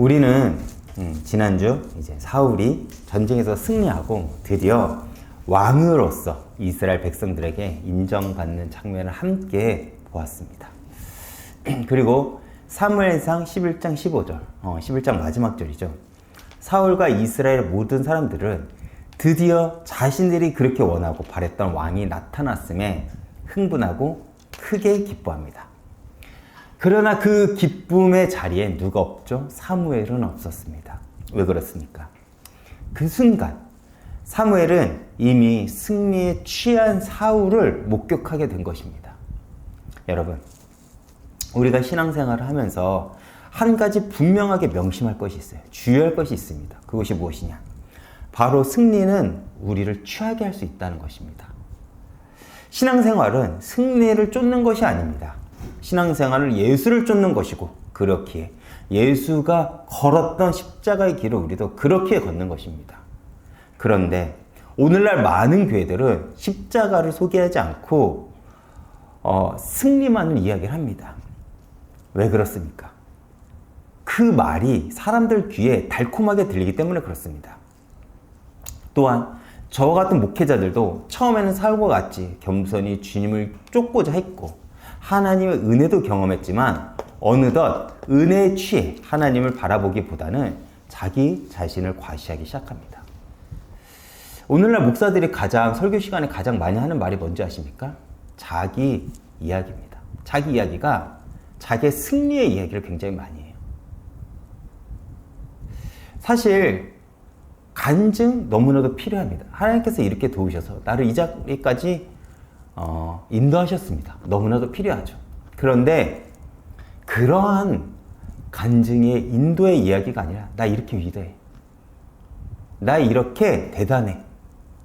우리는 지난주 이제 사울이 전쟁에서 승리하고 드디어 왕으로서 이스라엘 백성들에게 인정받는 장면을 함께 보았습니다. 그리고 사무엘상 11장 15절, 11장 마지막 절이죠. 사울과 이스라엘 모든 사람들은 드디어 자신들이 그렇게 원하고 바랬던 왕이 나타났음에 흥분하고 크게 기뻐합니다. 그러나 그 기쁨의 자리에 누가 없죠? 사무엘은 없었습니다. 왜 그렇습니까? 그 순간 사무엘은 이미 승리에 취한 사울을 목격하게 된 것입니다. 여러분, 우리가 신앙생활을 하면서 한 가지 분명하게 명심할 것이 있어요. 주의할 것이 있습니다. 그것이 무엇이냐? 바로 승리는 우리를 취하게 할 수 있다는 것입니다. 신앙생활은 승리를 쫓는 것이 아닙니다. 신앙생활은 예수를 쫓는 것이고, 그렇기에 예수가 걸었던 십자가의 길을 우리도 그렇게 걷는 것입니다. 그런데 오늘날 많은 교회들은 십자가를 소개하지 않고 승리만을 이야기를 합니다. 왜 그렇습니까? 그 말이 사람들 귀에 달콤하게 들리기 때문에 그렇습니다. 또한 저와 같은 목회자들도 처음에는 사울과 같이 겸손히 주님을 쫓고자 했고 하나님의 은혜도 경험했지만 어느덧 은혜에 취해 하나님을 바라보기보다는 자기 자신을 과시하기 시작합니다. 오늘날 목사들이 설교 시간에 가장 많이 하는 말이 뭔지 아십니까? 자기 이야기입니다. 자기 이야기가 자기의 승리의 이야기를 굉장히 많이 해요. 사실 간증 너무나도 필요합니다. 하나님께서 이렇게 도우셔서 나를 이 자리까지 인도하셨습니다. 너무나도 필요하죠. 그런데 그러한 간증의 인도의 이야기가 아니라 나 이렇게 위대해, 나 이렇게 대단해,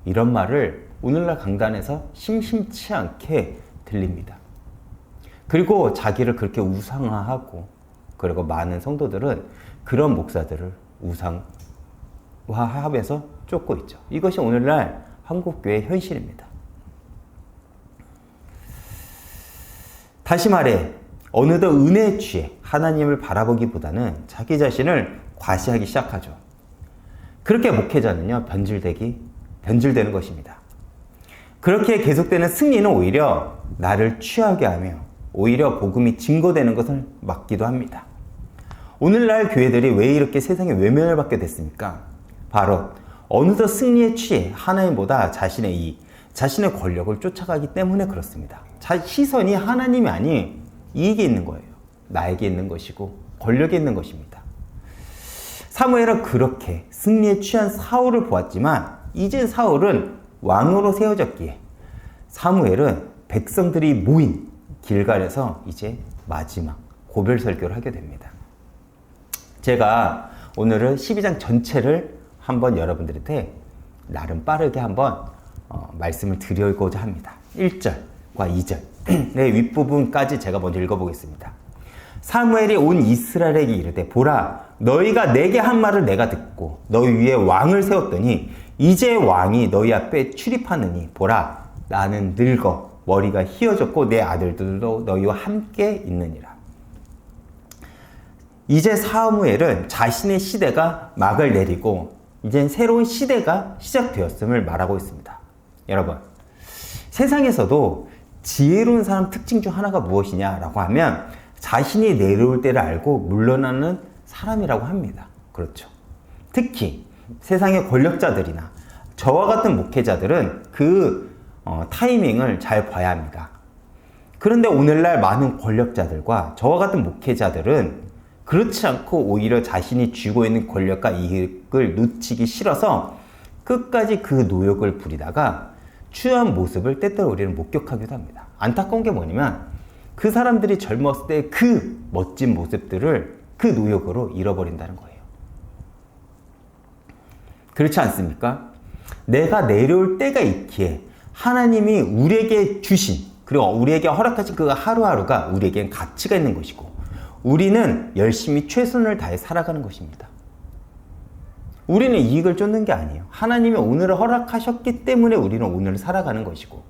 이런 말을 오늘날 강단에서 심심치 않게 들립니다. 그리고 자기를 그렇게 우상화하고, 그리고 많은 성도들은 그런 목사들을 우상화하면서 쫓고 있죠. 이것이 오늘날 한국교회의 현실입니다. 다시 말해 어느덧 은혜에 취해 하나님을 바라보기보다는 자기 자신을 과시하기 시작하죠. 그렇게 목회자는요, 변질되는 것입니다. 그렇게 계속되는 승리는 오히려 나를 취하게 하며 오히려 복음이 증거되는 것을 막기도 합니다. 오늘날 교회들이 왜 이렇게 세상에 외면을 받게 됐습니까? 바로 어느덧 승리에 취해 하나님보다 자신의 이익, 자신의 권력을 쫓아가기 때문에 그렇습니다. 시선이 하나님이 아닌 이익에 있는 거예요. 나에게 있는 것이고 권력에 있는 것입니다. 사무엘은 그렇게 승리에 취한 사울을 보았지만 이제 사울은 왕으로 세워졌기에 사무엘은 백성들이 모인 길갈에서 이제 마지막 고별 설교를 하게 됩니다. 제가 오늘은 12장 전체를 한번 여러분들한테 나름 빠르게 한번 말씀을 드리고자 합니다. 1절과 2절 네, 윗부분까지 제가 먼저 읽어보겠습니다. 사무엘이 온 이스라엘에게 이르되 보라, 너희가 내게 한 말을 내가 듣고 너희 위에 왕을 세웠더니 이제 왕이 너희 앞에 출입하느니 보라, 나는 늙어 머리가 희어졌고 내 아들들도 너희와 함께 있느니라. 이제 사무엘은 자신의 시대가 막을 내리고 이제 새로운 시대가 시작되었음을 말하고 있습니다. 여러분, 세상에서도 지혜로운 사람 특징 중 하나가 무엇이냐라고 하면 자신이 내려올 때를 알고 물러나는 사람이라고 합니다. 그렇죠. 특히 세상의 권력자들이나 저와 같은 목회자들은 그 타이밍을 잘 봐야 합니다. 그런데 오늘날 많은 권력자들과 저와 같은 목회자들은 그렇지 않고 오히려 자신이 쥐고 있는 권력과 이익을 놓치기 싫어서 끝까지 그 노역을 부리다가 추한 모습을 때때로 우리는 목격하기도 합니다. 안타까운 게 뭐냐면 그 사람들이 젊었을 때 그 멋진 모습들을 그 노역으로 잃어버린다는 거예요. 그렇지 않습니까? 내가 내려올 때가 있기에 하나님이 우리에게 주신, 그리고 우리에게 허락하신 그 하루하루가 우리에겐 가치가 있는 것이고 우리는 열심히 최선을 다해 살아가는 것입니다. 우리는 이익을 쫓는 게 아니에요. 하나님이 오늘을 허락하셨기 때문에 우리는 오늘을 살아가는 것이고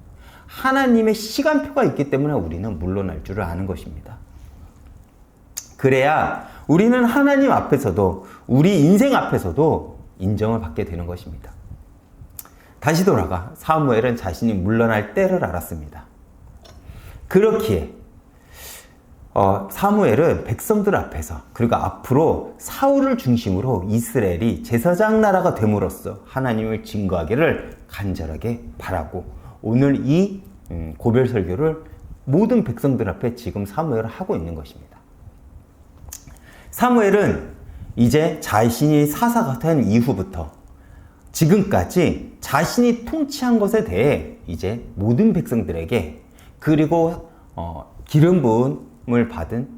하나님의 시간표가 있기 때문에 우리는 물러날 줄을 아는 것입니다. 그래야 우리는 하나님 앞에서도 우리 인생 앞에서도 인정을 받게 되는 것입니다. 다시 돌아가 사무엘은 자신이 물러날 때를 알았습니다. 그렇기에 사무엘은 백성들 앞에서 그리고 앞으로 사울을 중심으로 이스라엘이 제사장 나라가 됨으로써 하나님을 증거하기를 간절하게 바라고 오늘 이 고별 설교를 모든 백성들 앞에 지금 사무엘을 하고 있는 것입니다. 사무엘은 이제 자신이 사사가 된 이후부터 지금까지 자신이 통치한 것에 대해 이제 모든 백성들에게 그리고 기름 부음을 받은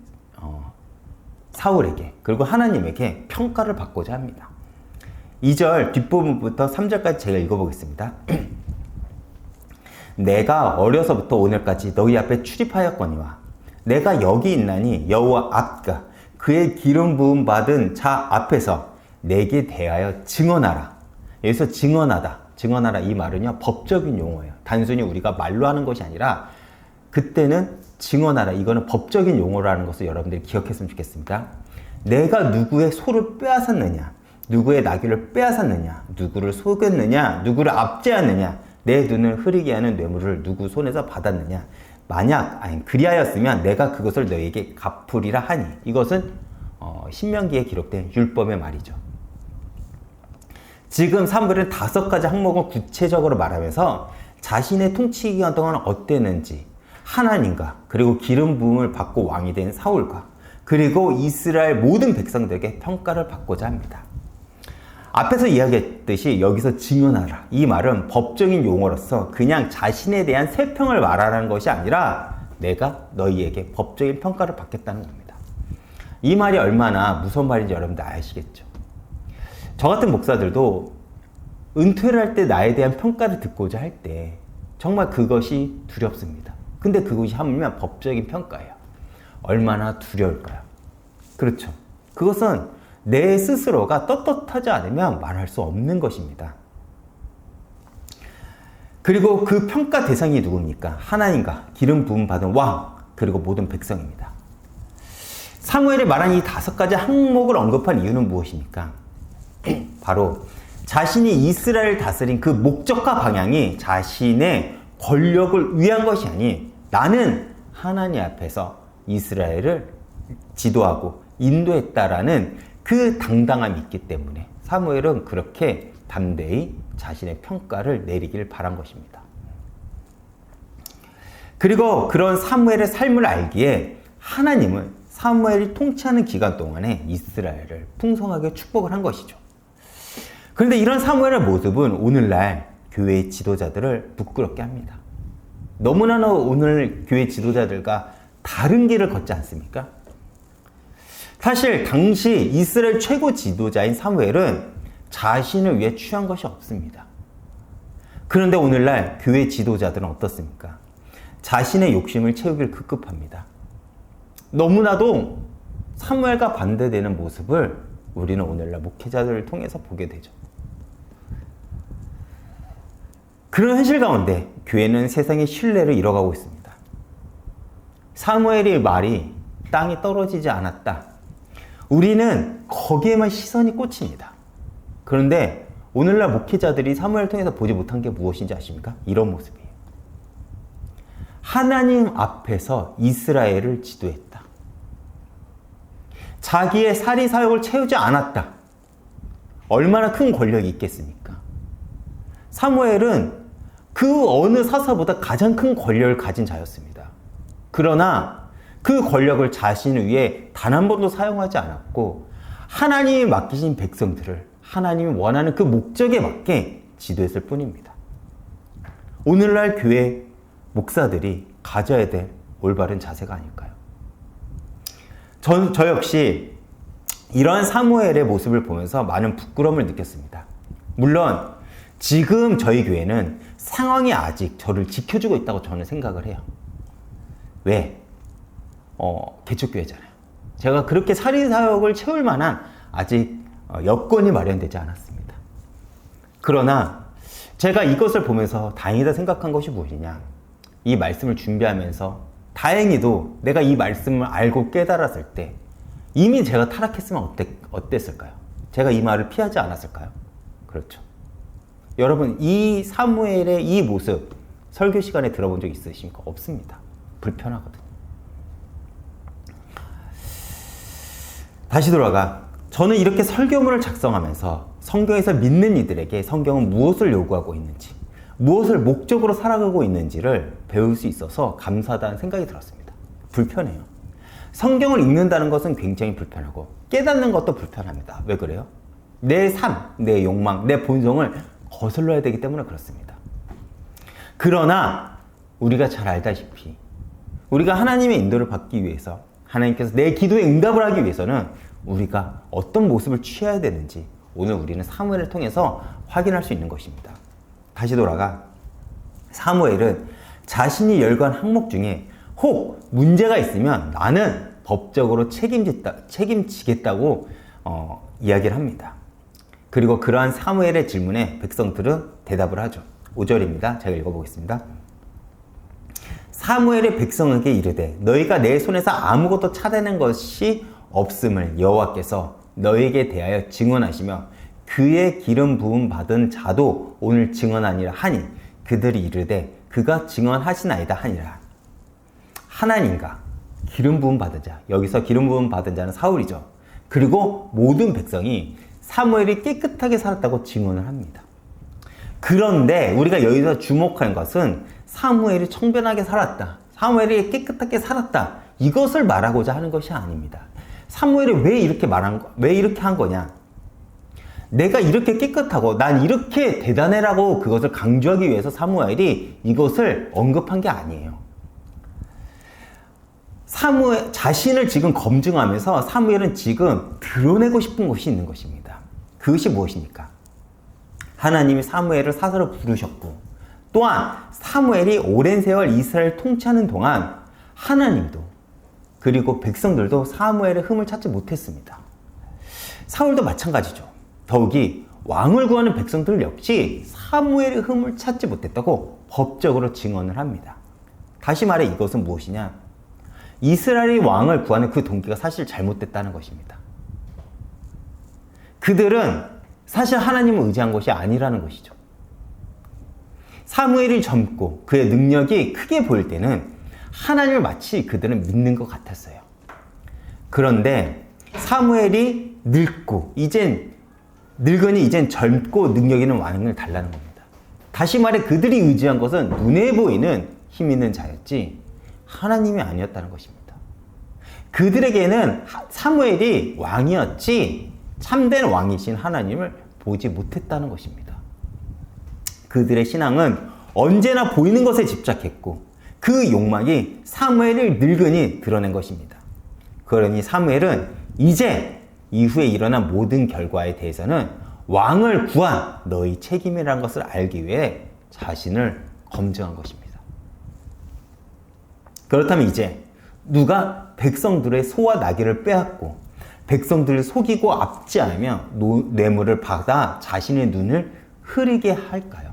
사울에게 그리고 하나님에게 평가를 받고자 합니다. 2절 뒷부분부터 3절까지 제가 읽어보겠습니다. 내가 어려서부터 오늘까지 너희 앞에 출입하였거니와 내가 여기 있나니 여호와 앞과 그의 기름 부음 받은 자 앞에서 내게 대하여 증언하라. 여기서 증언하다 이 말은요 법적인 용어예요. 단순히 우리가 말로 하는 것이 아니라 그때는 증언하라 이거는 법적인 용어라는 것을 여러분들이 기억했으면 좋겠습니다. 내가 누구의 소를 빼앗았느냐, 누구의 나귀를 빼앗았느냐, 누구를 속였느냐, 누구를 압제하느냐, 내 눈을 흐리게 하는 뇌물을 누구 손에서 받았느냐. 만약 그리하였으면 내가 그것을 너에게 갚으리라 하니. 이것은 신명기에 기록된 율법의 말이죠. 지금 사무엘은 5가지 항목을 구체적으로 말하면서 자신의 통치 기간 동안 어땠는지 하나님과 그리고 기름 부음을 받고 왕이 된 사울과 그리고 이스라엘 모든 백성들에게 평가를 받고자 합니다. 앞에서 이야기했듯이 여기서 증언하라 이 말은 법적인 용어로서 그냥 자신에 대한 세평을 말하라는 것이 아니라 내가 너희에게 법적인 평가를 받겠다는 겁니다. 이 말이 얼마나 무서운 말인지 여러분들 아시겠죠? 저 같은 목사들도 은퇴를 할 때 나에 대한 평가를 듣고자 할 때 정말 그것이 두렵습니다. 근데 그것이 하물며 법적인 평가예요. 얼마나 두려울까요? 그렇죠. 그것은 내 스스로가 떳떳하지 않으면 말할 수 없는 것입니다. 그리고 그 평가 대상이 누굽니까? 하나님과 기름 부음 받은 왕 그리고 모든 백성입니다. 사무엘이 말한 이 5가지 항목을 언급한 이유는 무엇입니까? 바로 자신이 이스라엘을 다스린 그 목적과 방향이 자신의 권력을 위한 것이 아닌 나는 하나님 앞에서 이스라엘을 지도하고 인도했다라는 그 당당함이 있기 때문에 사무엘은 그렇게 담대히 자신의 평가를 내리길 바란 것입니다. 그리고 그런 사무엘의 삶을 알기에 하나님은 사무엘이 통치하는 기간 동안에 이스라엘을 풍성하게 축복을 한 것이죠. 그런데 이런 사무엘의 모습은 오늘날 교회의 지도자들을 부끄럽게 합니다. 너무나 오늘 교회 지도자들과 다른 길을 걷지 않습니까? 사실 당시 이스라엘 최고 지도자인 사무엘은 자신을 위해 취한 것이 없습니다. 그런데 오늘날 교회 지도자들은 어떻습니까? 자신의 욕심을 채우길 급급합니다. 너무나도 사무엘과 반대되는 모습을 우리는 오늘날 목회자들을 통해서 보게 되죠. 그런 현실 가운데 교회는 세상의 신뢰를 잃어가고 있습니다. 사무엘의 말이 땅이 떨어지지 않았다. 우리는 거기에만 시선이 꽂힙니다. 그런데 오늘날 목회자들이 사무엘을 통해서 보지 못한 게 무엇인지 아십니까? 이런 모습이에요. 하나님 앞에서 이스라엘을 지도했다. 자기의 사리 사욕을 채우지 않았다. 얼마나 큰 권력이 있겠습니까? 사무엘은 그 어느 사사보다 가장 큰 권력을 가진 자였습니다. 그러나 그 권력을 자신을 위해 단 한 번도 사용하지 않았고 하나님이 맡기신 백성들을 하나님이 원하는 그 목적에 맞게 지도했을 뿐입니다. 오늘날 교회 목사들이 가져야 될 올바른 자세가 아닐까요? 저 역시 이러한 사무엘의 모습을 보면서 많은 부끄러움을 느꼈습니다. 물론 지금 저희 교회는 상황이 아직 저를 지켜주고 있다고 저는 생각을 해요. 왜? 개척교회잖아요. 제가 그렇게 사리사욕을 채울 만한 아직 여건이 마련되지 않았습니다. 그러나 제가 이것을 보면서 다행이다 생각한 것이 무엇이냐. 이 말씀을 준비하면서 다행히도 내가 이 말씀을 알고 깨달았을 때 이미 제가 타락했으면 어땠을까요? 제가 이 말을 피하지 않았을까요? 그렇죠. 여러분, 이 사무엘의 이 모습 설교 시간에 들어본 적 있으십니까? 없습니다. 불편하거든요. 다시 돌아가. 저는 이렇게 설교문을 작성하면서 성경에서 믿는 이들에게 성경은 무엇을 요구하고 있는지, 무엇을 목적으로 살아가고 있는지를 배울 수 있어서 감사하다는 생각이 들었습니다. 불편해요. 성경을 읽는다는 것은 굉장히 불편하고 깨닫는 것도 불편합니다. 왜 그래요? 내 삶, 내 욕망, 내 본성을 거슬러야 되기 때문에 그렇습니다. 그러나 우리가 잘 알다시피 우리가 하나님의 인도를 받기 위해서, 하나님께서 내 기도에 응답을 하기 위해서는 우리가 어떤 모습을 취해야 되는지 오늘 우리는 사무엘을 통해서 확인할 수 있는 것입니다. 다시 돌아가. 사무엘은 자신이 열거한 항목 중에 혹 문제가 있으면 나는 법적으로 책임지겠다고 이야기를 합니다. 그리고 그러한 사무엘의 질문에 백성들은 대답을 하죠. 5절입니다. 제가 읽어보겠습니다. 사무엘의 백성에게 이르되 너희가 내 손에서 아무것도 찾아낸 것이 없음을 여호와께서 너희에게 대하여 증언하시며 그의 기름 부음 받은 자도 오늘 증언하니라 하니 그들이 이르되 그가 증언하시나이다 하니라. 하나님과 기름 부음 받은 자, 여기서 기름 부음 받은 자는 사울이죠. 그리고 모든 백성이 사무엘이 깨끗하게 살았다고 증언을 합니다. 그런데 우리가 여기서 주목하는 것은 사무엘이 청변하게 살았다, 사무엘이 깨끗하게 살았다, 이것을 말하고자 하는 것이 아닙니다. 사무엘이 왜 이렇게 한 거냐? 내가 이렇게 깨끗하고 난 이렇게 대단해라고 그것을 강조하기 위해서 사무엘이 이것을 언급한 게 아니에요. 사무엘 자신을 지금 검증하면서 사무엘은 지금 드러내고 싶은 것이 있는 것입니다. 그것이 무엇입니까? 하나님이 사무엘을 사사로 부르셨고, 또한 사무엘이 오랜 세월 이스라엘을 통치하는 동안 하나님도 그리고 백성들도 사무엘의 흠을 찾지 못했습니다. 사울도 마찬가지죠. 더욱이 왕을 구하는 백성들 역시 사무엘의 흠을 찾지 못했다고 법적으로 증언을 합니다. 다시 말해 이것은 무엇이냐? 이스라엘이 왕을 구하는 그 동기가 사실 잘못됐다는 것입니다. 그들은 사실 하나님을 의지한 것이 아니라는 것이죠. 사무엘이 젊고 그의 능력이 크게 보일 때는 하나님을 마치 그들은 믿는 것 같았어요. 그런데 사무엘이 늙으니 이젠 젊고 능력 있는 왕을 달라는 겁니다. 다시 말해 그들이 의지한 것은 눈에 보이는 힘 있는 자였지 하나님이 아니었다는 것입니다. 그들에게는 사무엘이 왕이었지 참된 왕이신 하나님을 보지 못했다는 것입니다. 그들의 신앙은 언제나 보이는 것에 집착했고 그 욕망이 사무엘을 늙으니 드러낸 것입니다. 그러니 사무엘은 이제 이후에 일어난 모든 결과에 대해서는 왕을 구한 너희 책임이라는 것을 알기 위해 자신을 검증한 것입니다. 그렇다면 이제 누가 백성들의 소와 나귀를 빼앗고 백성들을 속이고 압제하며 뇌물을 받아 자신의 눈을 흐리게 할까요?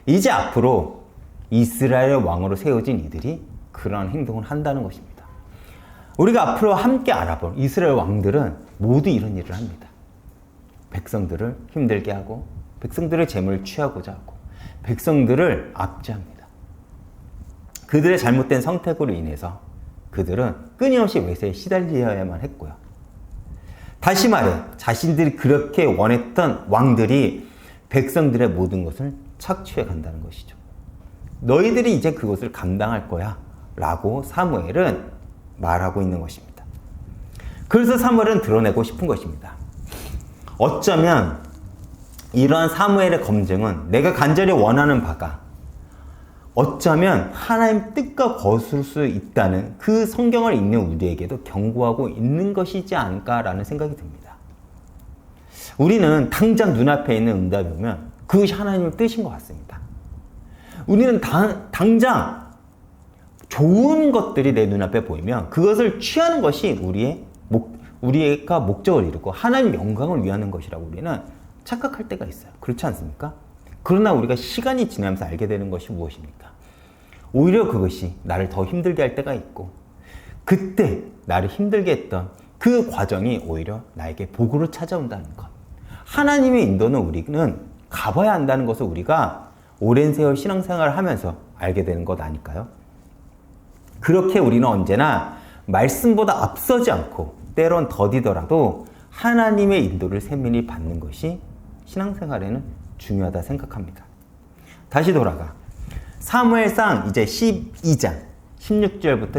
이제 앞으로 이스라엘의 왕으로 세워진 이들이 그런 행동을 한다는 것입니다. 우리가 앞으로 함께 알아볼 이스라엘 왕들은 모두 이런 일을 합니다. 백성들을 힘들게 하고 백성들의 재물을 취하고자 하고 백성들을 압제합니다. 그들의 잘못된 선택으로 인해서 그들은 끊임없이 외세에 시달려야만 했고요. 다시 말해 자신들이 그렇게 원했던 왕들이 백성들의 모든 것을 착취해 간다는 것이죠. 너희들이 이제 그것을 감당할 거야 라고 사무엘은 말하고 있는 것입니다. 그래서 사무엘은 드러내고 싶은 것입니다. 어쩌면 이러한 사무엘의 검증은 내가 간절히 원하는 바가 어쩌면 하나님 뜻과 거슬 수 있다는 그 성경을 읽는 우리에게도 경고하고 있는 것이지 않을까라는 생각이 듭니다. 우리는 당장 눈앞에 있는 응답이 오면 그것이 하나님의 뜻인 것 같습니다. 우리는 당장 좋은 것들이 내 눈앞에 보이면 그것을 취하는 것이 우리가 목적을 이루고 하나님 영광을 위하는 것이라고 우리는 착각할 때가 있어요. 그렇지 않습니까? 그러나 우리가 시간이 지나면서 알게 되는 것이 무엇입니까? 오히려 그것이 나를 더 힘들게 할 때가 있고 그때 나를 힘들게 했던 그 과정이 오히려 나에게 복으로 찾아온다는 것. 하나님의 인도는 우리는 가봐야 한다는 것을 우리가 오랜 세월 신앙생활을 하면서 알게 되는 것 아닐까요? 그렇게 우리는 언제나 말씀보다 앞서지 않고 때론 더디더라도 하나님의 인도를 세밀히 받는 것이 신앙생활에는 중요하다 생각합니다. 다시 돌아가 사무엘상 이제 12장 16절부터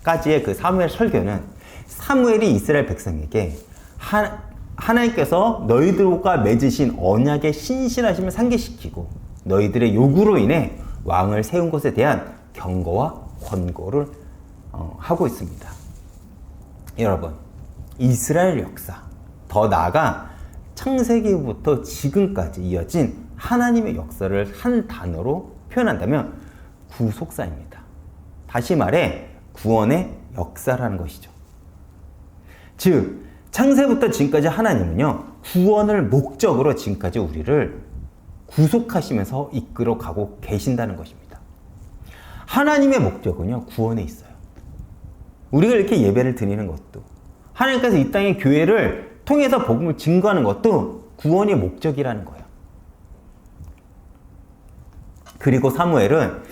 18장까지의 그 사무엘 설교는 사무엘이 이스라엘 백성에게 하나님께서 너희들과 맺으신 언약의 신실하심을 상기시키고 너희들의 요구로 인해 왕을 세운 것에 대한 경고와 권고를 하고 있습니다. 여러분, 이스라엘 역사, 더 나아가 창세기부터 지금까지 이어진 하나님의 역사를 한 단어로 표현한다면 구속사입니다. 다시 말해 구원의 역사라는 것이죠. 즉 창세부터 지금까지 하나님은요, 구원을 목적으로 지금까지 우리를 구속하시면서 이끌어 가고 계신다는 것입니다. 하나님의 목적은요, 구원에 있어요. 우리가 이렇게 예배를 드리는 것도, 하나님께서 이 땅의 교회를 통해서 복음을 증거하는 것도 구원의 목적이라는 거예요. 그리고 사무엘은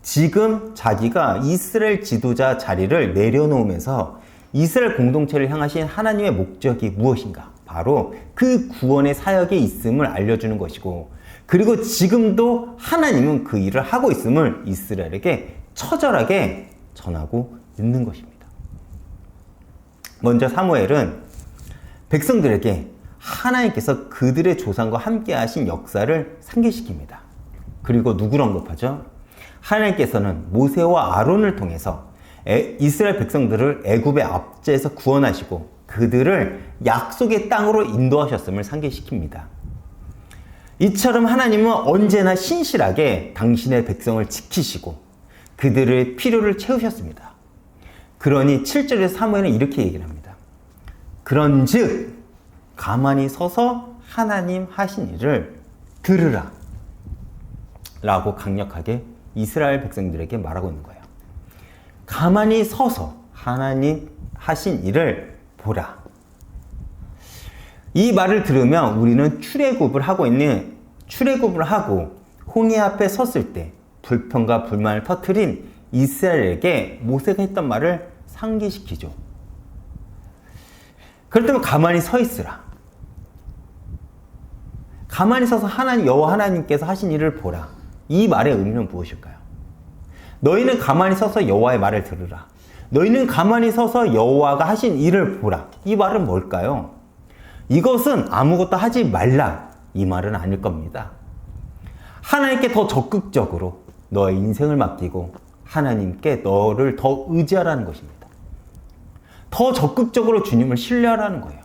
지금 자기가 이스라엘 지도자 자리를 내려놓으면서 이스라엘 공동체를 향하신 하나님의 목적이 무엇인가? 바로 그 구원의 사역이 있음을 알려주는 것이고, 그리고 지금도 하나님은 그 일을 하고 있음을 이스라엘에게 처절하게 전하고 있는 것입니다. 먼저 사무엘은 백성들에게 하나님께서 그들의 조상과 함께 하신 역사를 상기시킵니다. 그리고 누구를 언급하죠? 하나님께서는 모세와 아론을 통해서 이스라엘 백성들을 애굽의 압제에서 구원하시고 그들을 약속의 땅으로 인도하셨음을 상기시킵니다. 이처럼 하나님은 언제나 신실하게 당신의 백성을 지키시고 그들의 필요를 채우셨습니다. 그러니 7절에 사무엘은 이렇게 얘기를 합니다. 그런즉 가만히 서서 하나님 하신 일을 들으라 라고 강력하게 이스라엘 백성들에게 말하고 있는 거예요. 가만히 서서 하나님 하신 일을 보라. 이 말을 들으면 우리는 출애굽을 하고 홍해 앞에 섰을 때 불평과 불만을 터뜨린 이스라엘에게 모세가 했던 말을 상기시키죠. 그렇다면 가만히 서 있으라. 가만히 서서 여호와 하나님께서 하신 일을 보라. 이 말의 의미는 무엇일까요? 너희는 가만히 서서 여호와의 말을 들으라. 너희는 가만히 서서 여호와가 하신 일을 보라. 이 말은 뭘까요? 이것은 아무것도 하지 말라. 이 말은 아닐 겁니다. 하나님께 더 적극적으로 너의 인생을 맡기고 하나님께 너를 더 의지하라는 것입니다. 더 적극적으로 주님을 신뢰하라는 거예요.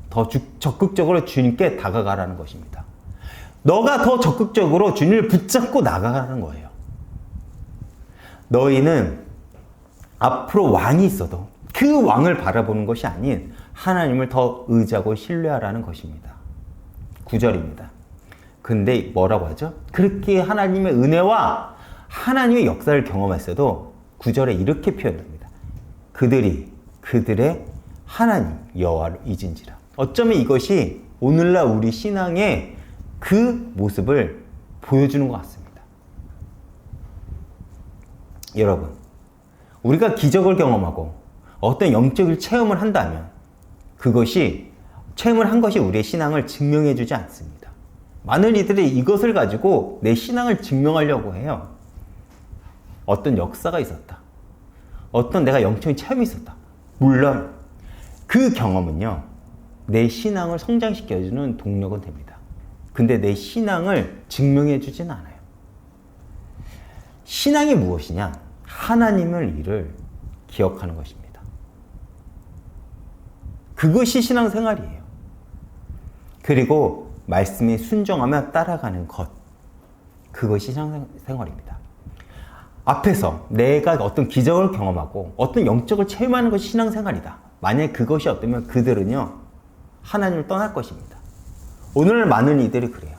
더 적극적으로 주님께 다가가라는 것입니다. 너가 더 적극적으로 주님을 붙잡고 나가라는 거예요. 너희는 앞으로 왕이 있어도 그 왕을 바라보는 것이 아닌 하나님을 더 의지하고 신뢰하라는 것입니다. 9절입니다. 근데 뭐라고 하죠? 그렇게 하나님의 은혜와 하나님의 역사를 경험했어도 9절에 이렇게 표현합니다. 그들이 그들의 하나님 여호와를 잊은지라. 어쩌면 이것이 오늘날 우리 신앙의 그 모습을 보여주는 것 같습니다. 여러분, 우리가 기적을 경험하고 어떤 영적인 체험을 한다면 그것이 체험을 한 것이 우리의 신앙을 증명해 주지 않습니다. 많은 이들이 이것을 가지고 내 신앙을 증명하려고 해요. 어떤 역사가 있었다. 어떤 내가 영적인 체험이 있었다. 물론 그 경험은요, 내 신앙을 성장시켜주는 동력은 됩니다. 근데 내 신앙을 증명해 주진 않아요. 신앙이 무엇이냐? 하나님의 일을 기억하는 것입니다. 그것이 신앙생활이에요. 그리고 말씀에 순종하며 따라가는 것. 그것이 신앙생활입니다. 앞에서 내가 어떤 기적을 경험하고 어떤 영적을 체험하는 것이 신앙생활이다. 만약에 그것이 없다면 그들은요, 하나님을 떠날 것입니다. 오늘 많은 이들이 그래요.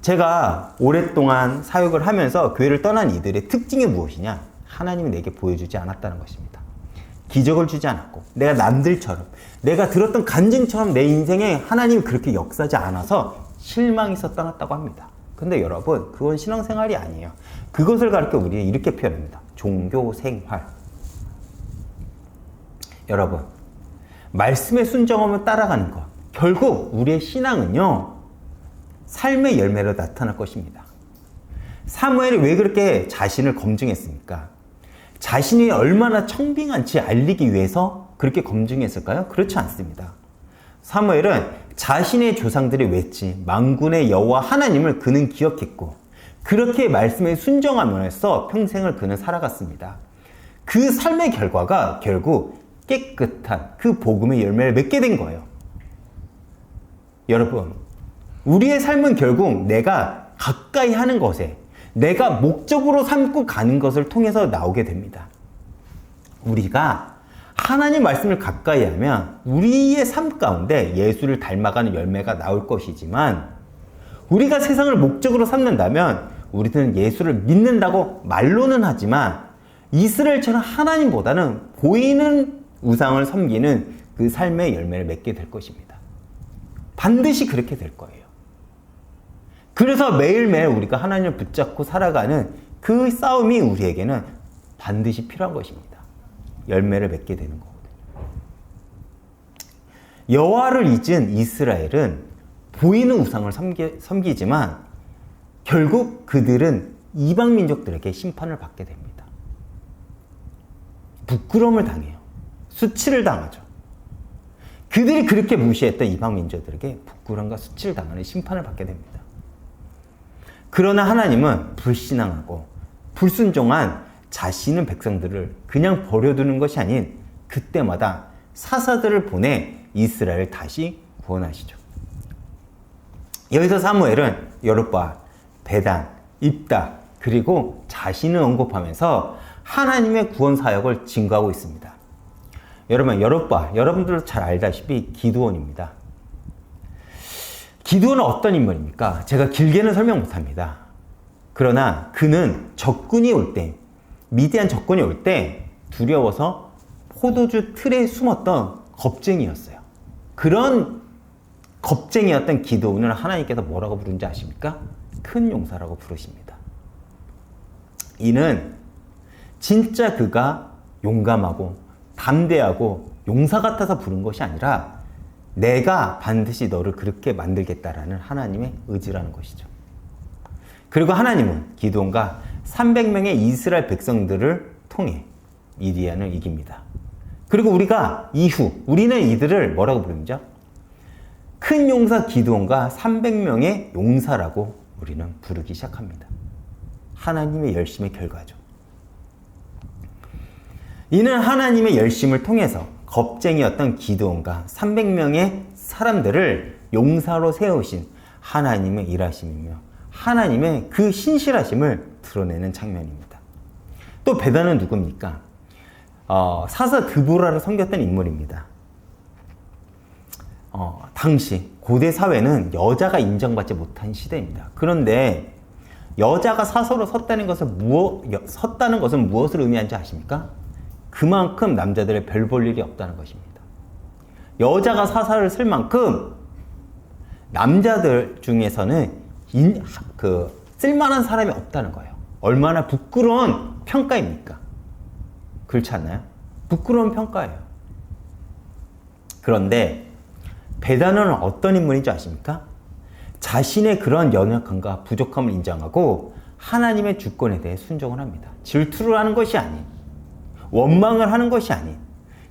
제가 오랫동안 사역을 하면서 교회를 떠난 이들의 특징이 무엇이냐? 하나님이 내게 보여주지 않았다는 것입니다. 기적을 주지 않았고 내가 남들처럼 내가 들었던 간증처럼 내 인생에 하나님이 그렇게 역사하지 않아서 실망해서 떠났다고 합니다. 근데 여러분 그건 신앙생활이 아니에요. 그것을 가르쳐 우리는 이렇게 표현합니다. 종교생활. 여러분 말씀에 순종하며 따라가는 것 결국 우리의 신앙은요 삶의 열매로 나타날 것입니다. 사무엘이 왜 그렇게 자신을 검증했습니까? 자신이 얼마나 청빙한지 알리기 위해서 그렇게 검증했을까요? 그렇지 않습니다. 사무엘은 자신의 조상들이 외치 만군의 여호와 하나님을 그는 기억했고 그렇게 말씀에 순종하면서 평생을 그는 살아갔습니다. 그 삶의 결과가 결국 깨끗한 그 복음의 열매를 맺게 된 거예요. 여러분, 우리의 삶은 결국 내가 가까이 하는 것에 내가 목적으로 삼고 가는 것을 통해서 나오게 됩니다. 우리가 하나님 말씀을 가까이 하면 우리의 삶 가운데 예수를 닮아가는 열매가 나올 것이지만 우리가 세상을 목적으로 삼는다면 우리는 예수를 믿는다고 말로는 하지만 이스라엘처럼 하나님보다는 보이는 우상을 섬기는 그 삶의 열매를 맺게 될 것입니다. 반드시 그렇게 될 거예요. 그래서 매일매일 우리가 하나님을 붙잡고 살아가는 그 싸움이 우리에게는 반드시 필요한 것입니다. 열매를 맺게 되는 거거든요. 여호와를 잊은 이스라엘은 보이는 우상을 섬기지만 결국 그들은 이방 민족들에게 심판을 받게 됩니다. 부끄러움을 당해요. 수치를 당하죠. 그들이 그렇게 무시했던 이방 민족들에게 부끄러움과 수치를 당하는 심판을 받게 됩니다. 그러나 하나님은 불신앙하고 불순종한 자신의 백성들을 그냥 버려두는 것이 아닌 그때마다 사사들을 보내 이스라엘을 다시 구원하시죠. 여기서 사무엘은 여룻바알, 베단, 입다 그리고 자신을 언급하면서 하나님의 구원 사역을 증거하고 있습니다. 여러분, 여룻바알, 여러분들도 잘 알다시피 기드온입니다. 기드온은 어떤 인물입니까? 제가 길게는 설명 못합니다. 그러나 그는 적군이 올 때, 미디안 적군이 올 때 두려워서 포도주 틀에 숨었던 겁쟁이였어요. 그런 겁쟁이였던 기드온을 하나님께서 뭐라고 부른지 아십니까? 큰 용사라고 부르십니다. 이는 진짜 그가 용감하고 담대하고 용사 같아서 부른 것이 아니라 내가 반드시 너를 그렇게 만들겠다라는 하나님의 의지라는 것이죠. 그리고 하나님은 기드온과 300명의 이스라엘 백성들을 통해 미디안을 이깁니다. 그리고 우리가 이후 우리는 이들을 뭐라고 부릅니까? 큰 용사 기드온과 300명의 용사라고 우리는 부르기 시작합니다. 하나님의 열심의 결과죠. 이는 하나님의 열심을 통해서 겁쟁이였던 기드온과 300명의 사람들을 용사로 세우신 하나님의 일하심이며 하나님의 그 신실하심을 드러내는 장면입니다. 또 베단은 누굽니까? 사사 드보라를 섬겼던 인물입니다. 당시 고대 사회는 여자가 인정받지 못한 시대입니다. 그런데 여자가 사서로 섰다는 것은 무엇을 의미하는지 아십니까? 그만큼 남자들의 별 볼 일이 없다는 것입니다. 여자가 사사를 쓸 만큼 남자들 중에서는 쓸만한 사람이 없다는 거예요. 얼마나 부끄러운 평가입니까? 그렇지 않나요? 부끄러운 평가예요. 그런데 베다는 어떤 인물인지 아십니까? 자신의 그런 연약함과 부족함을 인정하고 하나님의 주권에 대해 순종을 합니다. 질투를 하는 것이 아닌, 원망을 하는 것이 아닌,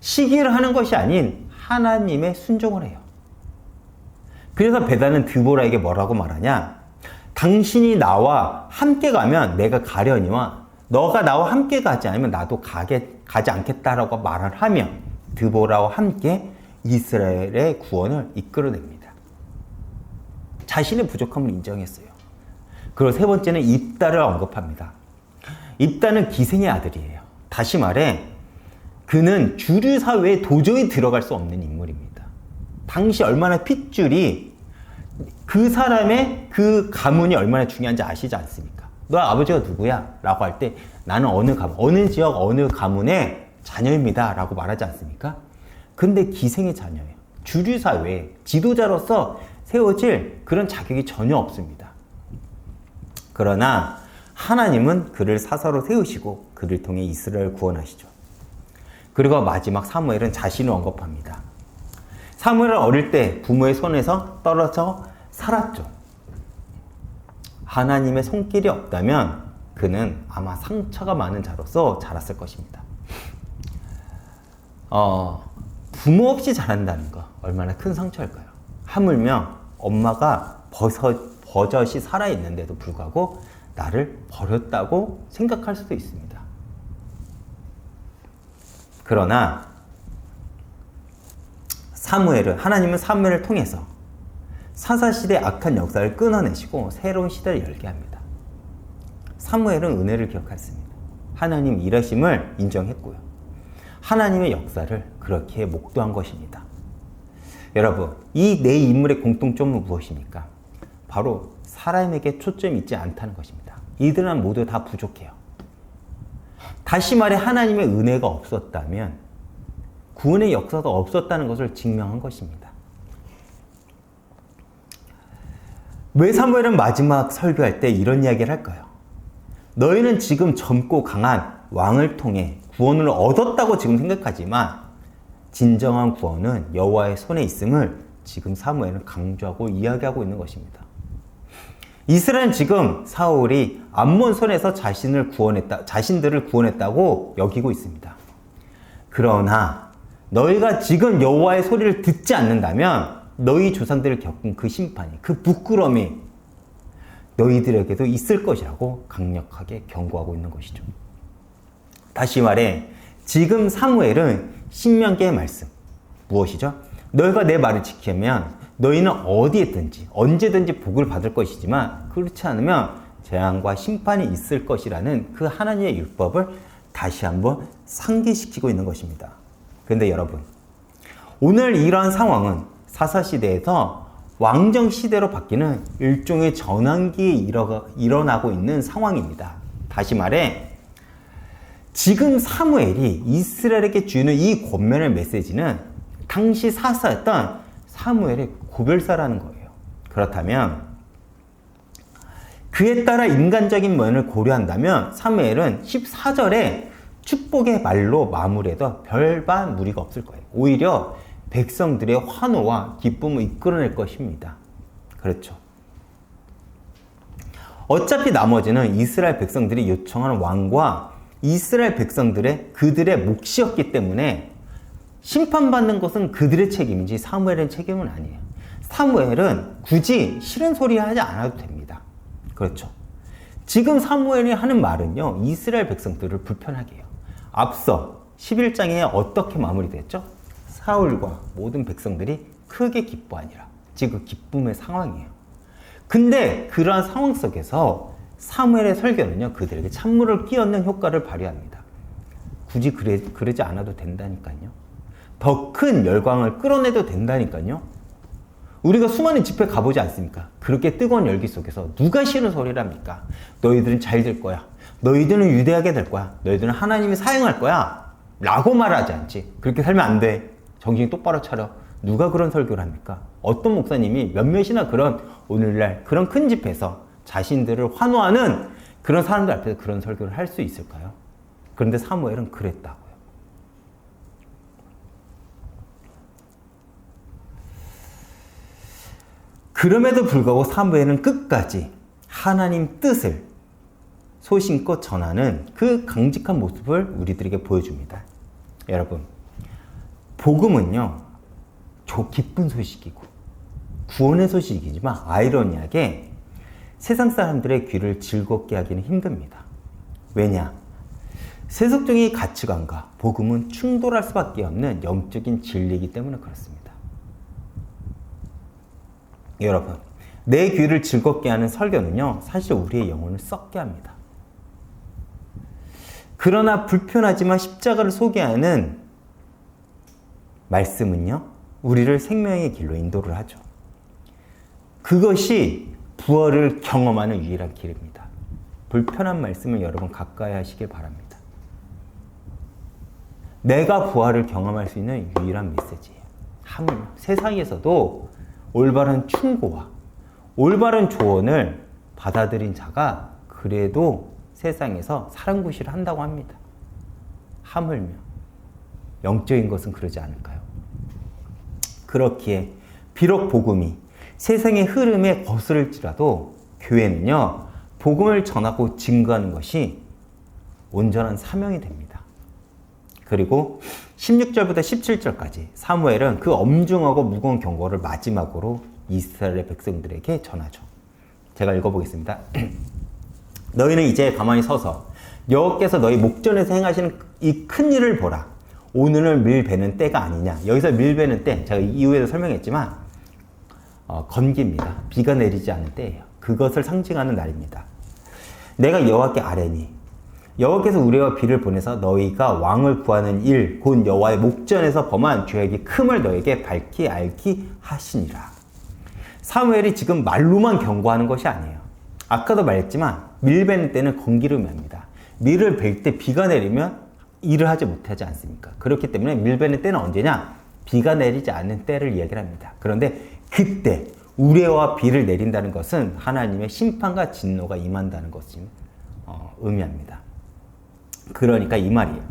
시기를 하는 것이 아닌 하나님의 순종을 해요. 그래서 베다는 드보라에게 뭐라고 말하냐? 당신이 나와 함께 가면 내가 가려니와 너가 나와 함께 가지 않으면 나도 가지 않겠다라고 말을 하며 드보라와 함께 이스라엘의 구원을 이끌어냅니다. 자신의 부족함을 인정했어요. 그리고 세 번째는 입다를 언급합니다. 입다는 기생의 아들이에요. 다시 말해 그는 주류 사회에 도저히 들어갈 수 없는 인물입니다. 당시 얼마나 핏줄이 그 사람의 그 가문이 얼마나 중요한지 아시지 않습니까? 너 아버지가 누구야? 라고 할 때 나는 어느 지역 어느 가문의 자녀입니다 라고 말하지 않습니까? 근데 기생의 자녀예요. 주류사회에 지도자로서 세워질 그런 자격이 전혀 없습니다. 그러나 하나님은 그를 사사로 세우시고 그를 통해 이스라엘을 구원하시죠. 그리고 마지막 사무엘은 자신을 언급합니다. 사무엘은 어릴 때 부모의 손에서 떨어져 살았죠. 하나님의 손길이 없다면 그는 아마 상처가 많은 자로서 자랐을 것입니다. 부모 없이 자란다는 거 얼마나 큰 상처일까요? 하물며 엄마가 버젓이 살아있는데도 불구하고 나를 버렸다고 생각할 수도 있습니다. 그러나 하나님은 사무엘을 통해서 사사시대의 악한 역사를 끊어내시고 새로운 시대를 열게 합니다. 사무엘은 은혜를 기억했습니다. 하나님 일하심을 인정했고요. 하나님의 역사를 그렇게 목도한 것입니다. 여러분, 이 네 인물의 공통점은 무엇입니까? 바로 사람에게 초점이 있지 않다는 것입니다. 이들은 모두 다 부족해요. 다시 말해 하나님의 은혜가 없었다면 구원의 역사도 없었다는 것을 증명한 것입니다. 왜 사무엘은 마지막 설교할 때 이런 이야기를 할까요? 너희는 지금 젊고 강한 왕을 통해 구원을 얻었다고 지금 생각하지만 진정한 구원은 여호와의 손에 있음을 지금 사무엘은 강조하고 이야기하고 있는 것입니다. 이스라엘은 지금 사울이 암몬 손에서 자신들을 구원했다고 여기고 있습니다. 그러나 너희가 지금 여호와의 소리를 듣지 않는다면 너희 조상들을 겪은 그 심판이, 그 부끄러움이 너희들에게도 있을 것이라고 강력하게 경고하고 있는 것이죠. 다시 말해 지금 사무엘은 신명기의 말씀 무엇이죠? 너희가 내 말을 지키면 너희는 어디에든지 언제든지 복을 받을 것이지만 그렇지 않으면 재앙과 심판이 있을 것이라는 그 하나님의 율법을 다시 한번 상기시키고 있는 것입니다. 그런데 여러분, 오늘 이러한 상황은 사사시대에서 왕정시대로 바뀌는 일종의 전환기에 일어나고 있는 상황입니다. 다시 말해 지금 사무엘이 이스라엘에게 주는 이 권면의 메시지는 당시 사사였던 사무엘의 고별사라는 거예요. 그렇다면 그에 따라 인간적인 면을 고려한다면 사무엘은 14절에 축복의 말로 마무리해도 별반 무리가 없을 거예요. 오히려 백성들의 환호와 기쁨을 이끌어낼 것입니다. 그렇죠. 어차피 나머지는 이스라엘 백성들이 요청하는 왕과 이스라엘 그들의 몫이었기 때문에 심판받는 것은 그들의 책임이지 사무엘의 책임은 아니에요. 사무엘은 굳이 싫은 소리 하지 않아도 됩니다. 그렇죠. 지금 사무엘이 하는 말은요, 이스라엘 백성들을 불편하게 해요. 앞서 11장에 어떻게 마무리됐죠? 사울과 모든 백성들이 크게 기뻐하니라. 지금 기쁨의 상황이에요. 근데 그러한 상황 속에서 사무엘의 설교는요, 그들에게 찬물을 끼얹는 효과를 발휘합니다. 굳이 그러지 않아도 된다니까요. 더 큰 열광을 끌어내도 된다니까요. 우리가 수많은 집회 가보지 않습니까? 그렇게 뜨거운 열기 속에서 누가 싫은 소리를 합니까? 너희들은 잘 될 거야. 너희들은 유대하게 될 거야. 너희들은 하나님이 사용할 거야. 라고 말하지 않지. 그렇게 살면 안 돼. 정신 똑바로 차려. 누가 그런 설교를 합니까? 어떤 목사님이 몇몇이나 그런 오늘날 그런 큰 집회에서 자신들을 환호하는 그런 사람들 앞에서 그런 설교를 할 수 있을까요? 그런데 사무엘은 그랬다고요. 그럼에도 불구하고 사무엘은 끝까지 하나님 뜻을 소신껏 전하는 그 강직한 모습을 우리들에게 보여줍니다. 여러분, 복음은요, 기쁜 소식이고 구원의 소식이지만 아이러니하게 세상 사람들의 귀를 즐겁게 하기는 힘듭니다. 왜냐? 세속적인 가치관과 복음은 충돌할 수밖에 없는 영적인 진리이기 때문에 그렇습니다. 여러분, 내 귀를 즐겁게 하는 설교는요, 사실 우리의 영혼을 썩게 합니다. 그러나 불편하지만 십자가를 소개하는 말씀은요, 우리를 생명의 길로 인도를 하죠. 그것이 부활을 경험하는 유일한 길입니다. 불편한 말씀을 여러분 가까이 하시길 바랍니다. 내가 부활을 경험할 수 있는 유일한 메시지예요. 하물며 세상에서도 올바른 충고와 올바른 조언을 받아들인 자가 그래도 세상에서 사랑구실을 한다고 합니다. 하물며 영적인 것은 그러지 않을까요? 그렇기에 비록 복음이 세상의 흐름에 거스를지라도 교회는요, 복음을 전하고 증거하는 것이 온전한 사명이 됩니다. 그리고 16절부터 17절까지 사무엘은 그 엄중하고 무거운 경고를 마지막으로 이스라엘의 백성들에게 전하죠. 제가 읽어보겠습니다. 너희는 이제 가만히 서서 여호와께서 너희 목전에서 행하시는 이 큰 일을 보라. 오늘을 밀베는 때가 아니냐. 여기서 밀베는 때, 제가 이후에도 설명했지만 건기입니다. 비가 내리지 않은 때예요. 그것을 상징하는 날입니다. 내가 여호와께 아뢰니 여호와께서 우리와 비를 보내서 너희가 왕을 구하는 일, 곧 여호와의 목전에서 범한 죄악이 큼을 너에게 밝히 알게 하시니라. 사무엘이 지금 말로만 경고하는 것이 아니에요. 아까도 말했지만 밀베는 때는 건기를 의미합니다. 밀을 벨 때 비가 내리면 일을 하지 못하지 않습니까? 그렇기 때문에 밀베는 때는 언제냐? 비가 내리지 않는 때를 이야기를 합니다. 그런데 그때 우레와 비를 내린다는 것은 하나님의 심판과 진노가 임한다는 것을 의미합니다. 그러니까 이 말이에요.